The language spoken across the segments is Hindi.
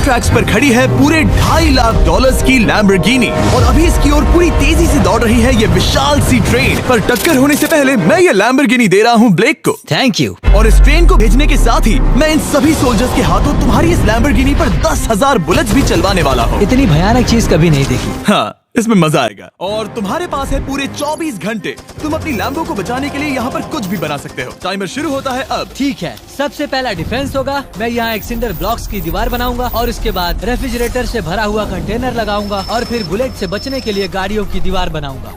ट्रैक्स पर खड़ी है पूरे $2.5 लाख की लैम्बोर्गिनी और अभी इसकी ओर पूरी तेजी से दौड़ रही है ये विशाल सी ट्रेन। पर टक्कर होने से पहले मैं ये लैम्बोर्गिनी दे रहा हूँ ब्लेक को। Thank you. और इस ट्रेन को भेजने के साथ ही मैं इन सभी सोल्जर्स के हाथों तुम्हारी इस लैम्बोर्गिनी पर 10,000 बुलेट्स भी चलवाने वाला हूँ। इतनी भयानक चीज कभी नहीं देखी। हाँ, इसमें मजा आएगा। और तुम्हारे पास है पूरे 24 घंटे। तुम अपनी लैम्बो को बचाने के लिए यहाँ पर कुछ भी बना सकते हो। टाइमर शुरू होता है अब। ठीक है, सबसे पहला डिफेंस होगा। मैं यहाँ एक सिंडर ब्लॉक्स की दीवार बनाऊंगा और इसके बाद रेफ्रिजरेटर से भरा हुआ कंटेनर लगाऊंगा और फिर बुलेट से बचने के लिए गाड़ियों की दीवार बनाऊंगा।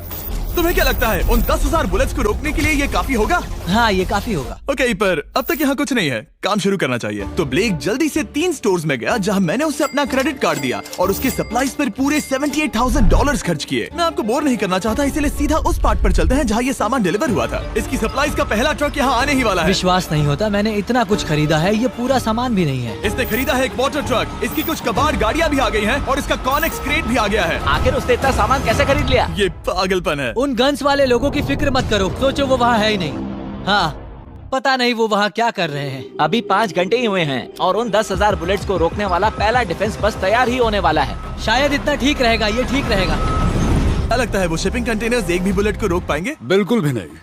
तुम्हें क्या लगता है उन 10,000 बुलेट्स को रोकने के लिए ये काफी होगा? हाँ, ये काफी होगा। ओके, पर अब तक यहाँ कुछ नहीं है, काम शुरू करना चाहिए। तो ब्लेक जल्दी से 3 स्टोर्स में गया जहाँ मैंने उसे अपना क्रेडिट कार्ड दिया और उसके सप्लाईज पर पूरे $78,000 खर्च किए। मैं आपको बोर नहीं करना चाहता, इसलिए सीधा उस पार्ट पर चलते हैं जहाँ ये सामान डिलीवर हुआ था। इसकी सप्लाईज का पहला ट्रक यहाँ आने ही वाला है। विश्वास नहीं होता, मैंने इतना कुछ खरीदा है, ये पूरा सामान भी नहीं है। इसने खरीदा है एक वाटर ट्रक, इसकी कुछ कबाड़ गाड़ियाँ भी आ गई हैं और इसका कॉनेक्स क्रेट भी आ गया है। आखिर उसने इतना सामान कैसे खरीद लिया? ये पागलपन है। उन गन्स वाले लोगों की फिक्र मत करो, सोचो वो वहाँ है ही नहीं। हाँ, पता नहीं वो वहाँ क्या कर रहे हैं। अभी 5 घंटे ही हुए हैं और उन 10,000 बुलेट्स को रोकने वाला पहला डिफेंस बस तैयार ही होने वाला है। शायद इतना ठीक रहेगा, ये ठीक रहेगा। क्या लगता है वो शिपिंग कंटेनर्स एक भी बुलेट को रोक पाएंगे? बिल्कुल भी नहीं।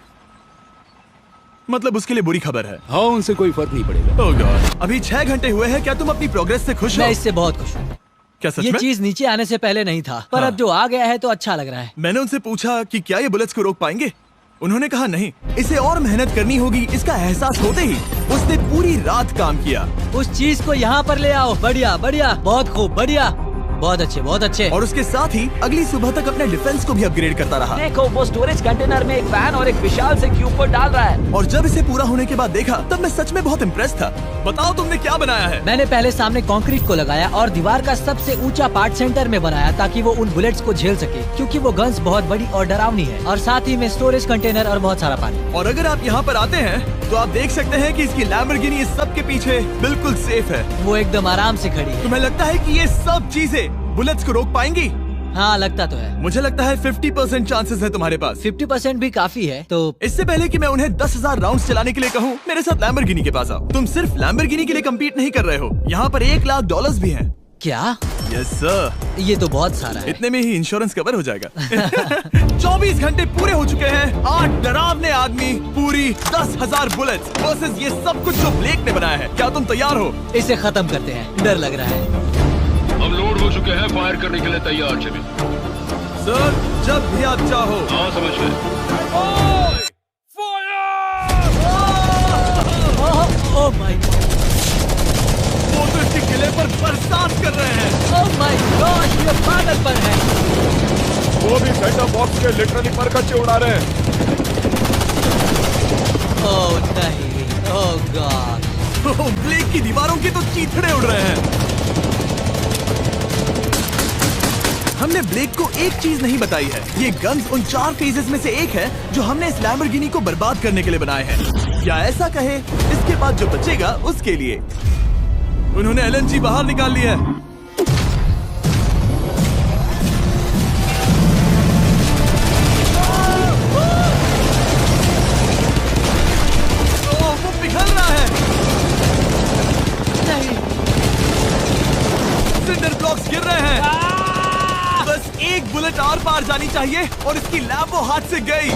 मतलब उसके लिए बुरी खबर है। हाँ, उनसे कोई फर्क नहीं पड़ेगा। ओह गॉड, अभी 6 घंटे हुए हैं। क्या तुम अपनी प्रोग्रेस से खुश हो? मैं इससे बहुत खुश हूँ। क्या सच ये में? चीज नीचे आने से पहले नहीं था, पर हाँ। अब जो आ गया है तो अच्छा लग रहा है। मैंने उनसे पूछा कि क्या ये बुलेट्स को रोक पाएंगे। उन्होंने कहा नहीं, इसे और मेहनत करनी होगी। इसका एहसास होते ही उसने पूरी रात काम किया। उस चीज को यहाँ पर ले आओ। बढ़िया बढ़िया, बहुत खूब, बढ़िया, बहुत अच्छे, बहुत अच्छे। और उसके साथ ही अगली सुबह तक अपने डिफेंस को भी अपग्रेड करता रहा। देखो, वो स्टोरेज कंटेनर में एक वैन और एक विशाल से क्यूब को डाल रहा है। और जब इसे पूरा होने के बाद देखा तब मैं सच में बहुत इम्प्रेस था। बताओ तुमने क्या बनाया है? मैंने पहले सामने कंक्रीट को लगाया और दीवार का सबसे ऊंचा पार्ट सेंटर में बनाया ताकि वो उन बुलेट्स को झेल सके, क्योंकि वो गन्स बहुत बड़ी और डरावनी है। और साथ ही में स्टोरेज कंटेनर और बहुत सारा पानी। और अगर आप यहाँ पर आते हैं तो आप देख सकते हैं कि इसकी लैम्बोर्गिनी इस सब के पीछे बिल्कुल सेफ है। वो एकदम आराम से खड़ी है। तुम्हें लगता है कि ये सब चीजें बुलेट्स को रोक पाएंगी? हाँ, लगता तो है। मुझे लगता है 50% चांसेस है तुम्हारे पास। 50% भी काफी है। तो इससे पहले कि मैं उन्हें 10,000 राउंड्स चलाने के लिए कहूँ, मेरे साथ लैम्बोर्गिनी के पास आओ। तुम सिर्फ लैम्बोर्गिनी के लिए कम्पीट नहीं कर रहे हो, यहाँ पर $1 लाख भी हैं। क्या? Yes sir. ये तो बहुत सारा है। इतने में ही इंश्योरेंस कवर हो जाएगा। 24 घंटे पूरे हो चुके हैं। 8 डरावने आदमी, पूरी 10,000 बुलेट्स वर्सेस ये सब कुछ जो ब्लेक ने बनाया है। क्या तुम तैयार हो? इसे खत्म करते हैं, डर लग रहा है। हम लोड हो चुके हैं, फायर करने के लिए तैयार। चलिए सर, जब भी आप चाहो। हाँ, समझ गए। ओह माय गॉड, वो तो इसके किले पर बरसात कर रहे हैं। ओह माय गॉड, ये पागलपन है। वो भी सेटअप बॉक्स के लिटरली पर कच्चे उड़ा रहे हैं। ओह नहीं, ओह गॉड। ब्लेक की दीवारों की तो चीथड़े उड़ रहे हैं। हमने ब्लेक को एक चीज नहीं बताई है, ये गन्स उन 4 फेजेस में से एक है जो हमने इस लैम्बोर्गिनी को बर्बाद करने के लिए बनाए हैं। या ऐसा कहे, इसके बाद जो बचेगा उसके लिए। उन्होंने LNG बाहर निकाल ली है। वो पिघल रहा है। नहीं, सिंडर ब्लॉक्स गिर रहे हैं। बस एक बुलेट आर पार जानी चाहिए और इसकी लैम्बो हाथ से गई।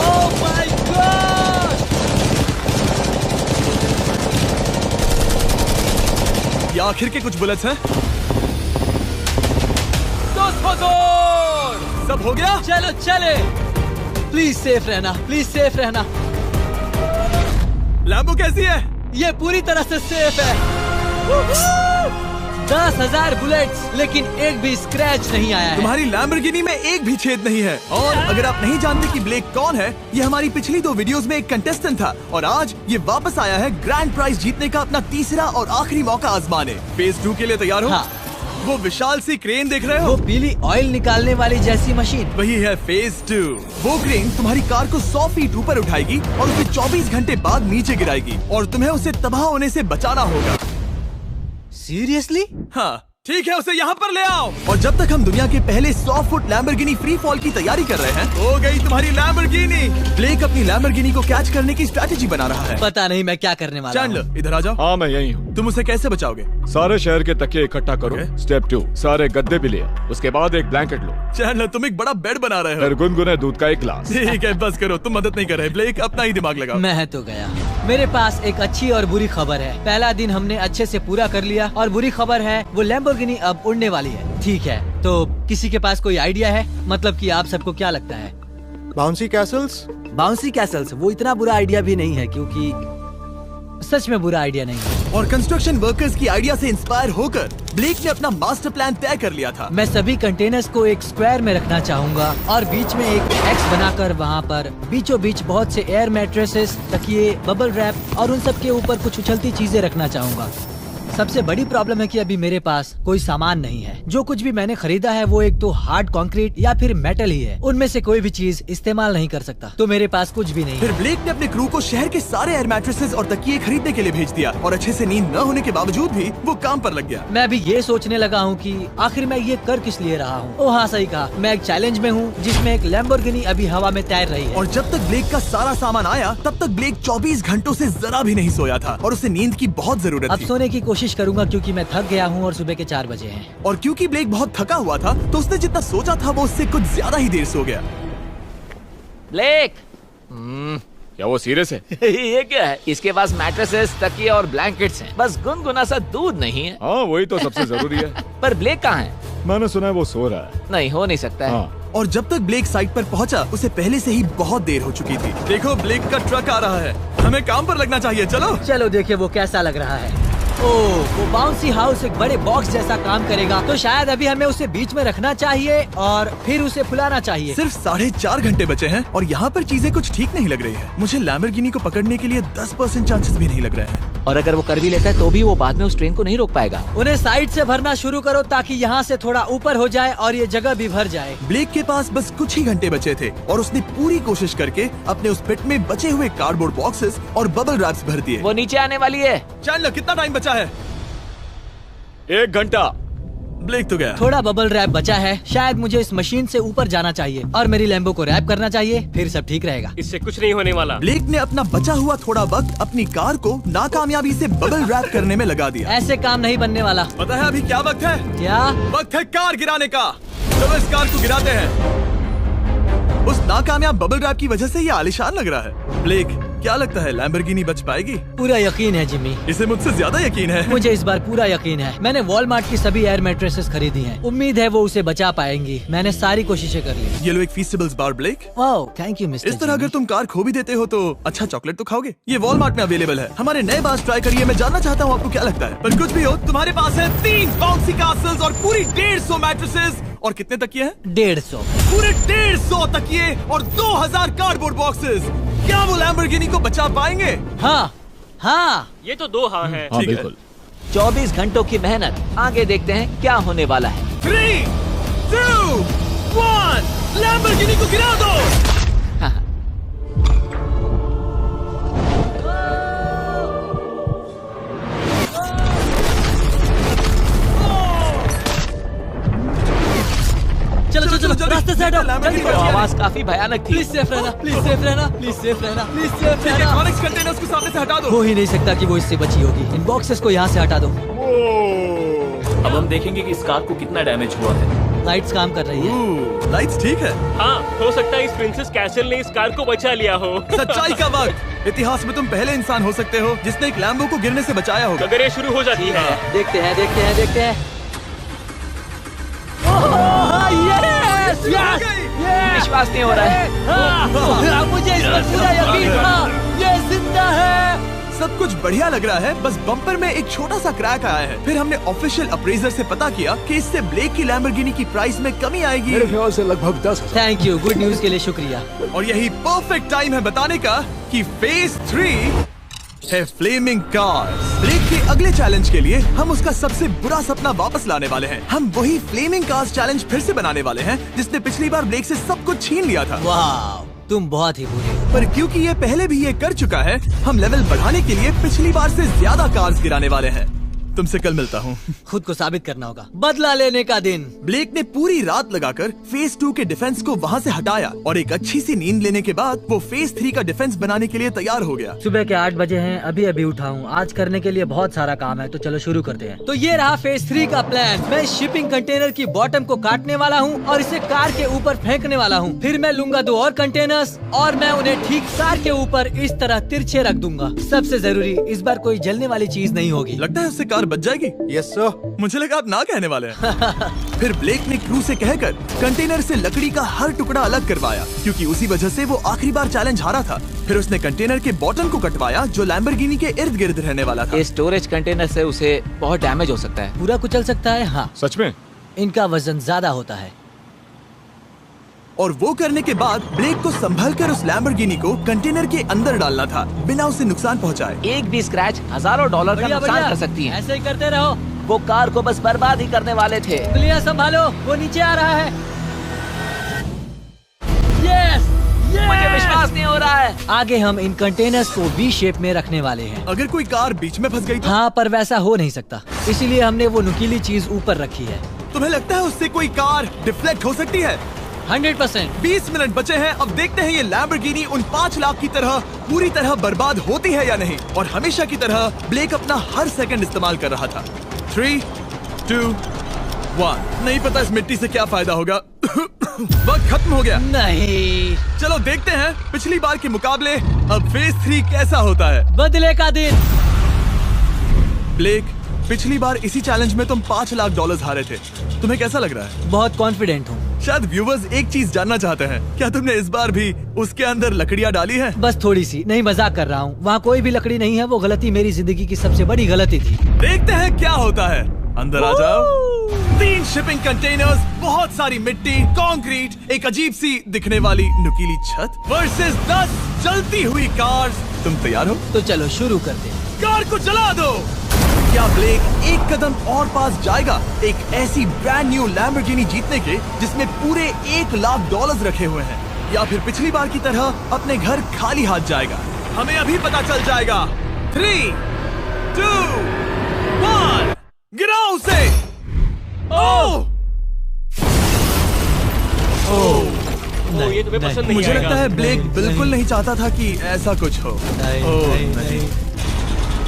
Oh my God. ये आखिर के कुछ बुलेट्स हैं। सब हो गया? चलो चले। प्लीज सेफ रहना, प्लीज सेफ रहना। लैम्बो कैसी है? ये पूरी तरह से सेफ है। 10,000 बुलेट्स, लेकिन एक भी स्क्रैच नहीं आया है। तुम्हारी लैम्बोर्गिनी में एक भी छेद नहीं है। और अगर आप नहीं जानते कि ब्लेक कौन है, ये हमारी पिछली 2 वीडियोस में एक कंटेस्टेंट था और आज ये वापस आया है ग्रैंड प्राइज जीतने का अपना तीसरा और आखिरी मौका आजमाने। फेज 2 के लिए तैयार हो? हाँ। वो विशाल सी क्रेन देख रहे हो? वो पीली ऑयल निकालने वाली जैसी मशीन। वही है फेज 2। वो क्रेन तुम्हारी कार को 100 फीट ऊपर उठाएगी और उसे 24 घंटे बाद नीचे गिराएगी और तुम्हें उसे तबाह होने से बचाना होगा। सीरियसली? हाँ, ठीक है, उसे यहाँ पर ले आओ। और जब तक हम दुनिया के पहले 100 फुट लैम्बोर्गिनी फ्री फॉल की तैयारी कर रहे हैं, हो गई तुम्हारी लैम्बोर्गिनी। ब्लेक अपनी लैम्बोर्गिनी को कैच करने की स्ट्रैटेजी बना रहा है। पता नहीं मैं क्या करने वाला हूँ। चैंडलर इधर आ जाओ। हाँ, मैं यही हूँ। तुम उसे कैसे बचाओगे? सारे शहर के तकिए इकट्ठा करो। Okay. स्टेप 2, सारे गद्दे भी ले आओ। उसके बाद एक ब्लैंकेट लो। चैंडलर तुम एक बड़ा बेड बना रहे हो। फिर गुनगुने दूध का एक गिलास। ठीक है, बस करो, तुम मदद नहीं कर रहे। ब्लेक अपना ही दिमाग लगाओ। मैं तो गया। मेरे पास एक अच्छी और बुरी खबर है। पहला दिन हमने अच्छे से पूरा कर लिया और बुरी खबर है वो लैम्बोर्गिनी अब उड़ने वाली है। ठीक है, तो किसी के पास कोई आइडिया है? मतलब कि आप सबको क्या लगता है? Bouncy Castle's? बाउंसी कैसल्स वो इतना बुरा आइडिया भी नहीं है, क्योंकि सच में बुरा आइडिया नहीं है। और कंस्ट्रक्शन वर्कर्स की आइडिया से इंस्पायर होकर ब्लेक ने अपना मास्टर प्लान तय कर लिया था। मैं सभी कंटेनर्स को एक स्क्वायर में रखना चाहूंगा और बीच में एक एक्स बनाकर वहाँ पर बीचों बीच बहुत से एयर मैट्रेसेस, तकिए, बबल रैप और उन सब के ऊपर कुछ उछलती चीजें रखना चाहूंगा। सबसे बड़ी प्रॉब्लम है कि अभी मेरे पास कोई सामान नहीं है। जो कुछ भी मैंने खरीदा है वो एक तो हार्ड कंक्रीट या फिर मेटल ही है। उनमें से कोई भी चीज इस्तेमाल नहीं कर सकता, तो मेरे पास कुछ भी नहीं फिर है। ब्लेक ने अपने क्रू को शहर के सारे एयर मैट्रेसेस और तकिए खरीदने के लिए भेज दिया और अच्छे से नींद न होने के बावजूद भी वो काम पर लग गया। मैं अभी ये सोचने लगा हूँ कि आखिर मैं ये कर किस लिए रहा हूँ। हाँ, सही कहा, मैं एक चैलेंज में हूँ जिसमें एक लैम्बोर्गिनी अभी हवा में तैर रही है। और जब तक ब्लेक का सारा सामान आया तब तक ब्लेक 24 घंटों से जरा भी नहीं सोया था और उसे नींद की बहुत जरूरत अब थी। सोने की कोशिश करूंगा क्योंकि मैं थक गया हूँ और सुबह के 4 बजे हैं। और क्योंकि ब्लेक बहुत थका हुआ था तो उसने जितना सोचा था वो उससे कुछ ज्यादा ही देर सो गया। ब्लेक क्या वो सीरियस है? ये क्या है? इसके पास मैट्रेसेस, तकिए और ब्लैंकेट्स हैं, बस गुनगुना सा दूध नहीं है। हाँ, वही तो सबसे जरूरी है। पर ब्लेक कहाँ है? मैंने सुना है वो सो रहा है। नहीं, हो नहीं सकता है। हाँ। और जब तक ब्लेक साइट पर पहुंचा उसे पहले से ही बहुत देर हो चुकी थी। देखो, ब्लेक का ट्रक आ रहा है, हमें काम पर लगना चाहिए। चलो चलो देखिए वो कैसा लग रहा है। ओह, वो बाउंसी हाउस एक बड़े बॉक्स जैसा काम करेगा, तो शायद अभी हमें उसे बीच में रखना चाहिए और फिर उसे फुलाना चाहिए। सिर्फ 4.5 घंटे बचे हैं और यहाँ पर चीजें कुछ ठीक नहीं लग रही है। मुझे लैम्बोर्गिनी को पकड़ने के लिए 10% चांसेस भी नहीं लग रहे हैं। और अगर वो कर भी लेता है तो भी वो बाद में उस ट्रेन को नहीं रोक पाएगा। उन्हें साइड से भरना शुरू करो ताकि यहाँ से थोड़ा ऊपर हो जाए और ये जगह भी भर जाए। ब्लेक के पास बस कुछ ही घंटे बचे थे और उसने पूरी कोशिश करके अपने उस पिट में बचे हुए कार्डबोर्ड बॉक्सेस और बबल रैप्स भर दिए। वो नीचे आने वाली है। चैंडलर कितना टाइम बचा है? 1 घंटा। ब्लेक तो गया। थोड़ा बबल रैप बचा है, शायद मुझे इस मशीन से ऊपर जाना चाहिए और मेरी लैम्बो को रैप करना चाहिए, फिर सब ठीक रहेगा। इससे कुछ नहीं होने वाला। ब्लेक ने अपना बचा हुआ थोड़ा वक्त अपनी कार को नाकामयाबी से बबल रैप करने में लगा दिया। ऐसे काम नहीं बनने वाला। पता है अभी क्या वक्त है? क्या? वक्त है कार गिराने का। चलो इस कार को गिराते हैं। उस नाकामयाब बबल रैप की वजह से ये आलीशान लग रहा है। ब्लेक, क्या लगता है लैम्बोर्गिनी बच पाएगी? पूरा यकीन है जिमी। इसे मुझसे ज्यादा यकीन है। मुझे इस बार पूरा यकीन है। मैंने वॉलमार्ट की सभी एयर मैट्रेसेस खरीदी हैं। उम्मीद है वो उसे बचा पाएंगी। मैंने सारी कोशिशें कर ली। ये लो एक फीस्टेबल्स बार ब्लेक। Oh, thank you mister. इस तरह अगर तुम कार खो भी देते हो तो अच्छा चॉकलेट तो खाओगे। ये वॉलमार्ट में अवेलेबल है। हमारे नए बार ट्राई करिए। मैं जानना चाहता हूँ आपको क्या लगता है। पर कुछ भी हो, तुम्हारे पास है 3 बाउंसी कास्टल्स और पूरी 150 मैट्रेसेस और कितने तकिए हैं? 150। पूरे 150 तकिए और 2000 कार्डबोर्ड बॉक्सेस। क्या वो लैम्बोर्गिनी को बचा पाएंगे? हाँ हाँ। ये तो 2 हाँ है। हाँ, ठीक है। बिल्कुल। 24 घंटों की मेहनत, आगे देखते हैं क्या होने वाला है। 3, 2, 1, लैम्बोर्गिनी को गिरा दो। चलो चलो चलो, रास्ते से हटो। जल्दी वो करो। आवाज काफी भयानक थी। प्लीज सेफ रहना, प्लीज सेफ रहना, प्लीज सेफ रहना, प्लीज सेफ ठीक है, रहना। कॉनिक्स कंटेनर्स को सामने से हटा दो। हो ही नहीं सकता कि वो इससे बची होगी। इन बॉक्सेस को यहाँ से हटा दो। अब हम देखेंगे कि इस कार को कितना डैमेज हुआ है। लाइट्स काम कर रही है। लाइट्स ठीक है। हाँ, हो सकता है इस प्रिंसेस कैसल ने इस कार को बचा लिया हो। सच्चाई का वक्त। इतिहास में तुम पहले इंसान हो सकते हो जिसने एक लैम्बो को गिरने से बचाया होगा। अगर ये शुरू हो जाती है। देखते हैं देखते हैं देखते हैं। यस यस विश्वास नहीं हो रहा है। मुझे इस पर पूरा यकीन था। ये जिंदा है। सब कुछ बढ़िया लग रहा है, बस बम्पर में एक छोटा सा क्रैक आया है। फिर हमने ऑफिशियल अप्रेजर से पता किया कि इससे ब्लेक की लैम्बोर्गिनी की प्राइस में कमी आएगी। मेरे ख्याल से लगभग 10,000। थैंक यू, गुड न्यूज के लिए शुक्रिया। और यही परफेक्ट टाइम है बताने का कि फेज 3 है फ्लेमिंग कार्स। ब्लेक के अगले चैलेंज के लिए हम उसका सबसे बुरा सपना वापस लाने वाले हैं। हम वही फ्लेमिंग कार्स चैलेंज फिर से बनाने वाले हैं जिसने पिछली बार ब्लेक से सब कुछ छीन लिया था। वाह, तुम बहुत ही बुरे हो। पर क्योंकि ये पहले भी ये कर चुका है, हम लेवल बढ़ाने के लिए पिछली बार से ज्यादा कार्स गिराने वाले हैं। तुमसे कल मिलता हूँ। खुद को साबित करना होगा। बदला लेने का दिन। ब्लेक ने पूरी रात लगाकर फेज 2 के डिफेंस को वहाँ से हटाया और एक अच्छी सी नींद लेने के बाद वो फेज 3 का डिफेंस बनाने के लिए तैयार हो गया। सुबह के 8 बजे हैं, अभी अभी उठा हूँ। आज करने के लिए बहुत सारा काम है, तो चलो शुरू करते हैं। तो ये रहा फेज 3 का प्लान। मैं शिपिंग कंटेनर की बॉटम को काटने वाला हूँ और इसे कार के ऊपर फेंकने वाला हूँ। फिर मैं लूंगा 2 और कंटेनर्स और मैं उन्हें ठीक कार के ऊपर इस तरह तिरछे रख दूंगा। सबसे जरूरी, इस बार कोई जलने वाली चीज नहीं होगी। लगता है उससे कार बच जाएगी। Yes sir. मुझे लगा आप ना कहने वाले हैं। फिर ब्लेक ने क्रू से कहकर कंटेनर से लकड़ी का हर टुकड़ा अलग करवाया, क्योंकि उसी वजह से वो आखिरी बार चैलेंज हारा था। फिर उसने कंटेनर के बॉटम को कटवाया जो लैम्बोर्गिनी के इर्द गिर्द रहने वाला था। इस स्टोरेज कंटेनर से उसे बहुत डैमेज हो सकता है। पूरा कुचल सकता है। हाँ, सच में? इनका वजन ज्यादा होता है। और वो करने के बाद ब्लेक को संभलकर उस लैम्बोर्गिनी को कंटेनर के अंदर डालना था, बिना उसे नुकसान पहुंचाए। एक भी स्क्रैच हजारों डॉलर का बढ़िया, नुकसान बढ़िया। कर सकती है। ऐसे ही करते रहो। वो कार को बस बर्बाद ही करने वाले थे। उंगलियां संभालो, वो नीचे आ रहा है। यस, मुझे विश्वास नहीं हो रहा है। आगे हम इन कंटेनर्स को वी शेप में रखने वाले हैं। अगर कोई कार बीच में फंस गई तो? हाँ, पर वैसा हो नहीं सकता, इसीलिए हमने वो नुकीली चीज ऊपर रखी है। तुम्हें लगता है उससे कोई कार डिफ्लेक्ट हो सकती है? 100%। 20 मिनट बचे हैं। अब देखते हैं ये लैम्बोर्गिनी उन 5 लाख की तरह पूरी तरह बर्बाद होती है या नहीं। और हमेशा की तरह ब्लेक अपना हर सेकंड इस्तेमाल कर रहा था। 3, 2, 1। नहीं पता इस मिट्टी से क्या फायदा होगा। वक्त खत्म हो गया। नहीं, चलो देखते हैं पिछली बार के मुकाबले अब फेज 3 कैसा होता है। बदले का दिन। ब्लेक, पिछली बार इसी चैलेंज में तुम $5 लाख हारे थे। तुम्हें कैसा लग रहा है? बहुत कॉन्फिडेंट हूँ। शायद व्यूवर्स एक चीज जानना चाहते हैं, क्या तुमने इस बार भी उसके अंदर लकड़ियाँ डाली हैं? बस थोड़ी सी, नहीं मजाक कर रहा हूँ। वहाँ कोई भी लकड़ी नहीं है। वो गलती मेरी जिंदगी की सबसे बड़ी गलती थी। देखते हैं क्या होता है। अंदर आ जाओ। 3 शिपिंग कंटेनर्स, बहुत सारी मिट्टी, कंक्रीट, एक अजीब सी दिखने वाली नुकीली छत वर्सेस 10 जलती हुई कार्स। तुम तैयार हो? तो चलो शुरू करते हैं। कार को जला दो। क्या ब्लेक एक कदम और पास जाएगा एक ऐसी ब्रांड न्यू लैम्बोर्गिनी जीतने के जिसमें पूरे $1 लाख रखे हुए हैं, या फिर पिछली बार की तरह अपने घर खाली हाथ जाएगा? हमें अभी पता चल जाएगा। 3, 2, 1, गिराओ उसे। ओह! ओ, ये तुम्हें पसंद नहीं मुझे आएगा। लगता है ब्लेक बिल्कुल नहीं चाहता था कि ऐसा कुछ हो। नहीं,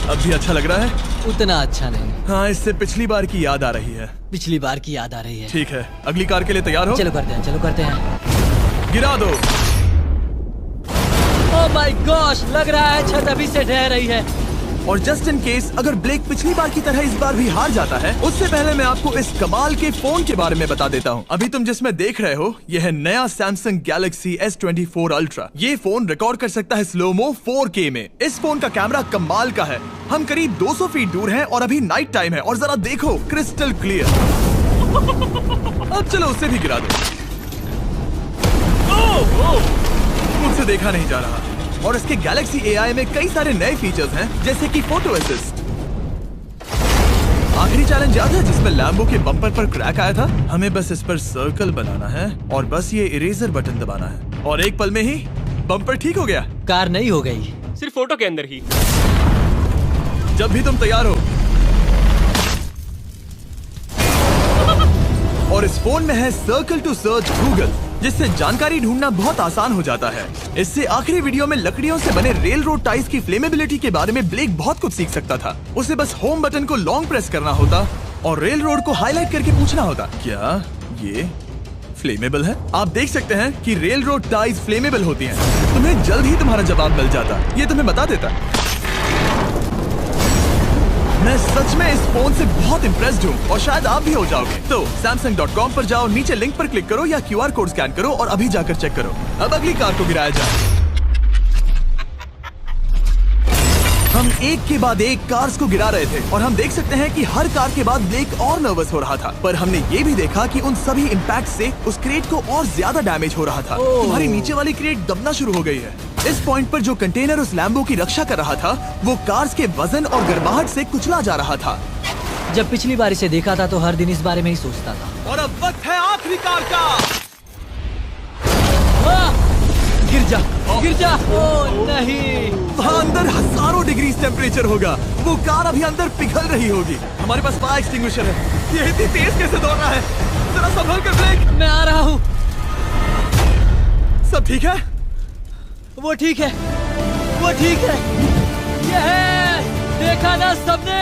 अब भी अच्छा लग रहा है? उतना अच्छा नहीं। हाँ, इससे पिछली बार की याद आ रही है। पिछली बार की याद आ रही है। ठीक है, अगली कार के लिए तैयार हो? चलो करते हैं। गिरा दो। ओह माय गॉश, लग रहा है छत अभी से ढह रही है। और जस्ट इन केस अगर ब्लेक पिछली बार की तरह इस बार भी हार जाता है, उससे पहले मैं आपको इस कमाल के फोन के बारे में बता देता हूँ। अभी तुम जिसमें देख रहे हो, यह है नया सैमसंग गैलेक्सी S24 अल्ट्रा। ये फोन रिकॉर्ड कर सकता है स्लोमो 4K में। इस फोन का कैमरा कमाल का है। हम करीब 200 फीट दूर हैं और अभी नाइट टाइम है और जरा देखो, क्रिस्टल क्लियर। अब चलो उसे भी गिरा दो। मुझसे देखा नहीं जा रहा। और इसके गैलेक्सी AI में कई सारे नए फीचर्स हैं, जैसे कि फोटो असिस्ट। आखिरी चैलेंज याद है जिसमें लैम्बो के बम्पर पर क्रैक आया था? हमें बस इस पर सर्कल बनाना है और बस ये इरेजर बटन दबाना है और एक पल में ही बम्पर ठीक हो गया। कार नहीं हो गई, सिर्फ फोटो के अंदर ही। जब भी तुम तैयार हो। और इस फोन में है सर्कल टू सर्च गूगल, जिससे जानकारी ढूंढना बहुत आसान हो जाता है। इससे आखिरी वीडियो में लकड़ियों से बने रेल रोड टाइज की फ्लेमेबिलिटी के बारे में ब्लेक बहुत कुछ सीख सकता था। उसे बस होम बटन को लॉन्ग प्रेस करना होता और रेल रोड को हाईलाइट करके पूछना होता, क्या ये फ्लेमेबल है? आप देख सकते हैं कि रेल रोड टाइज फ्लेमेबल होती हैं। तुम्हें जल्द ही तुम्हारा जवाब मिल जाता। ये तुम्हें बता देता। मैं सच में इस फोन से बहुत इम्प्रेस्ड हूँ और शायद आप भी हो जाओगे। तो Samsung.com पर जाओ, नीचे लिंक पर क्लिक करो या QR कोड स्कैन करो और अभी जाकर चेक करो। अब अगली कार को गिराया जाए। हम एक के बाद एक कार्स को गिरा रहे थे और हम देख सकते हैं कि हर कार के बाद ब्लेक और नर्वस हो रहा था, पर हमने ये भी देखा कि उन सभी इम्पैक्ट से उस क्रेट को और ज्यादा डैमेज हो रहा था। तुम्हारी नीचे वाली क्रेट दबना शुरू हो गई है। इस पॉइंट पर जो कंटेनर उस लैम्बो की रक्षा कर रहा था, वो कार्स के वजन और गर्माहट से कुचला जा रहा था। जब पिछली बार इसे देखा था तो हर दिन इस बारे में ही सोचता था। और अब वक्त है आखिरी कार का। गिर जा, गिर जा। ओह नहीं, वहाँ अंदर हजारों डिग्री टेम्परेचर होगा। वो कार अभी अंदर पिघल रही होगी। हमारे पास फायर एक्सटिंग्विशर है। ये इतनी तेज कैसे दौड़ रहा है? जरा संभल कर ब्लेक। मैं आ रहा हूँ। सब ठीक है? वो ठीक है, वो ठीक है। ये है, देखा ना सबने।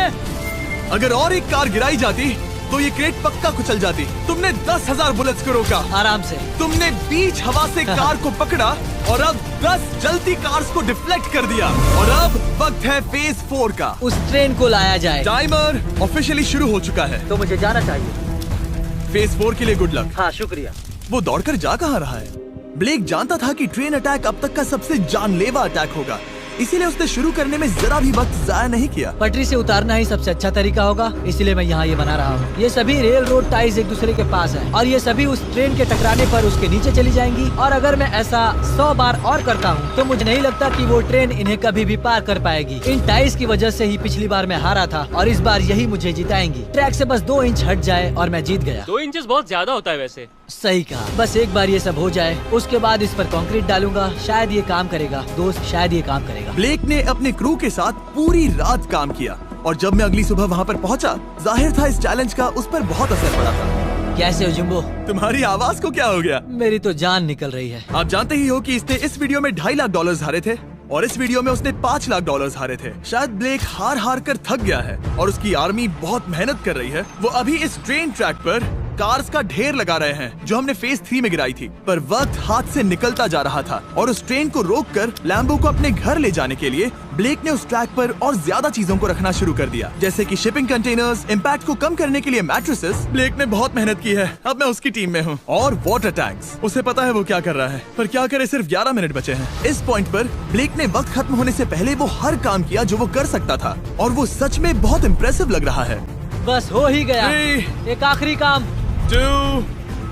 अगर और एक कार गिराई जाती तो ये क्रेट पक्का कुचल जाती। तुमने 10,000 बुलेट्स को रोका। आराम से। तुमने बीच हवा से कार को पकड़ा और अब 10 जलती कार्स को डिफ्लेक्ट कर दिया। और अब वक्त है फेज 4 का। उस ट्रेन को लाया जाए। टाइमर ऑफिशियली शुरू हो चुका है। तो मुझे जाना चाहिए। फेज 4 के लिए गुड लक। हाँ, शुक्रिया। वो दौड़कर जा कहाँ रहा है? ब्लेक जानता था कि ट्रेन अटैक अब तक का सबसे जानलेवा अटैक होगा, इसीलिए उसने शुरू करने में जरा भी वक्त जाया नहीं किया। पटरी से उतारना ही सबसे अच्छा तरीका होगा, इसलिए मैं यहाँ ये बना रहा हूँ। ये सभी रेल रोड टाइज एक दूसरे के पास है और ये सभी उस ट्रेन के टकराने पर उसके नीचे चली जाएंगी। और अगर मैं ऐसा 100 बार और करता हूँ तो मुझे नहीं लगता कि वो ट्रेन इन्हें कभी भी पार कर पाएगी। इन टाइज की वजह से ही पिछली बार मैं हारा था और इस बार यही मुझे जिताएंगी। ट्रैक से बस 2 इंच हट जाए और मैं जीत गया। 2 इंचेस बहुत ज्यादा होता है वैसे। सही कहा। बस एक बार ये सब हो जाए, उसके बाद इस पर कंक्रीट डालूंगा। शायद ये काम करेगा दोस्त, शायद ये काम करेगा। ब्लेक ने अपने क्रू के साथ पूरी रात काम किया और जब मैं अगली सुबह वहाँ पर पहुँचा, जाहिर था इस चैलेंज का उस पर बहुत असर पड़ा था। कैसे हो जिम्बो? तुम्हारी आवाज को क्या हो गया? मेरी तो जान निकल रही है। आप जानते ही हो कि इसने इस वीडियो में $2.5 लाख हारे थे और इस वीडियो में उसने $5 लाख हारे थे। शायद ब्लेक हार कर थक गया है और उसकी आर्मी बहुत मेहनत कर रही है। वो अभी इस ट्रेन ट्रैक पर कार्स का ढेर लगा रहे हैं जो हमने फेज 3 में गिराई थी, पर वक्त हाथ से निकलता जा रहा था और उस ट्रेन को रोककर लैम्बो को अपने घर ले जाने के लिए ब्लेक ने उस ट्रैक पर और ज्यादा चीजों को रखना शुरू कर दिया, जैसे कि शिपिंग कंटेनर्स, इम्पैक्ट को कम करने के लिए मैट्रेसेस। ब्लेक ने बहुत मेहनत की है, अब मैं उसकी टीम में हूँ। और वाटर टैंक्स, उसे पता है वो क्या कर रहा है, पर क्या करे, सिर्फ 11 मिनट बचे हैं। इस पॉइंट पर ब्लेक ने वक्त खत्म होने से पहले वो हर काम किया जो वो कर सकता था और वो सच में बहुत इम्प्रेसिव लग रहा है। बस हो ही गया। 3, एक आखिरी काम। 2,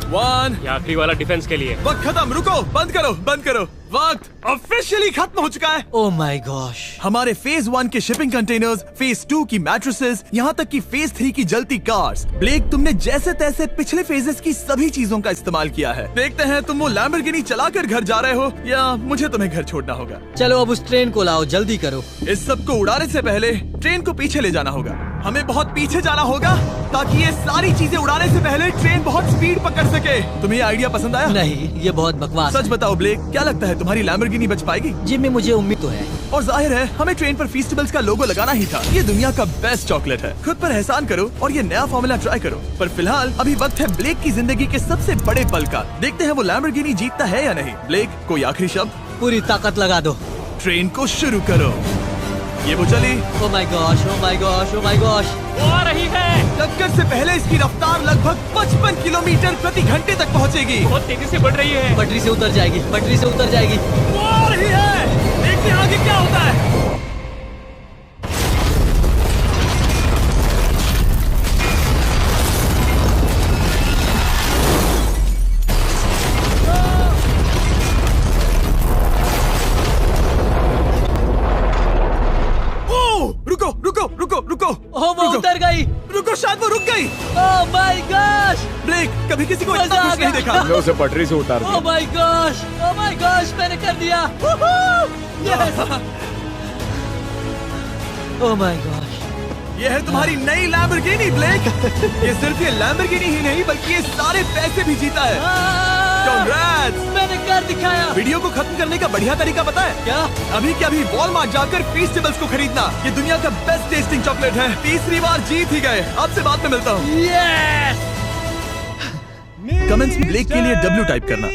1। ये आखिरी वाला डिफेंस के लिए। वक्त खत्म, रुको, बंद करो। वक्त ऑफिशियली खत्म हो चुका है। Oh my gosh. हमारे फेज 1 के शिपिंग कंटेनर्स, फेज 2 की मैट्रेसेस, यहाँ तक कि फेज 3 की जलती कार्स। ब्लेक, तुमने जैसे तैसे पिछले फेजेस की सभी चीजों का इस्तेमाल किया है। देखते हैं तुम वो लैम्बोर्गिनी चलाकर घर जा रहे हो या मुझे तुम्हें घर छोड़ना होगा। चलो अब उस ट्रेन को लाओ, जल्दी करो। इस सब को उड़ाने से पहले ट्रेन को पीछे ले जाना होगा। हमें बहुत पीछे जाना होगा ताकि ये सारी चीजें उड़ाने से पहले ट्रेन बहुत स्पीड पकड़ सके। तुम्हें ये आइडिया पसंद आया? नहीं, ये बहुत बकवास सच बताओ ब्लेक, क्या लगता है तुम्हारी लैम्बोर्गिनी बच पाएगी? जिम्मी, मुझे उम्मीद तो है। और जाहिर है हमें ट्रेन पर फीस्टेबल्स का लोगो लगाना ही था। ये दुनिया का बेस्ट चॉकलेट है। खुद पर एहसान करो और ये नया फॉर्मूला ट्राई करो। पर फिलहाल अभी वक्त है ब्लेक की जिंदगी के सबसे बड़े पल का। देखते हैं वो लैम्बोर्गिनी जीतता है या नहीं। ब्लेक, कोई आखिरी शब्द? पूरी ताकत लगा दो। ट्रेन को शुरू करो। ये वो चली। Oh my gosh, oh my gosh, oh my gosh. वो आ रही है। टक्कर से पहले इसकी रफ्तार लगभग 55 किलोमीटर प्रति घंटे तक पहुंचेगी। बहुत तेजी से बढ़ रही है। पटरी से उतर जाएगी, पटरी से उतर जाएगी। वो आ रही है। देखते हैं आगे क्या होता है। रुको। ओह, वो उतर गई। रुको, शायद वो रुक गई। Oh my gosh. ब्लेक, कभी किसी को इतना मजा आ खुश नहीं गया। देखा। हमने उसे पटरी से उतार ओह दिया। My gosh, oh my gosh, मैंने कर दिया। यस। Oh my gosh. ये है तुम्हारी नई लैम्बोर्गिनी ब्लेक। ये सिर्फ ये लैम्बोर्गिनी ही नहीं बल्कि ये सारे पैसे भी जीता है। Congrats! मैंने कर दिखाया। वीडियो को खत्म करने का बढ़िया तरीका पता है क्या? अभी के अभी वॉलमार्ट जाकर फीस्टेबल्स को खरीदना। ये दुनिया का बेस्ट टेस्टिंग चॉकलेट है। तीसरी बार जीत ही गए। आपसे बाद में मिलता हूँ। यस। कमेंट्स में ब्लेक के लिए W टाइप करना।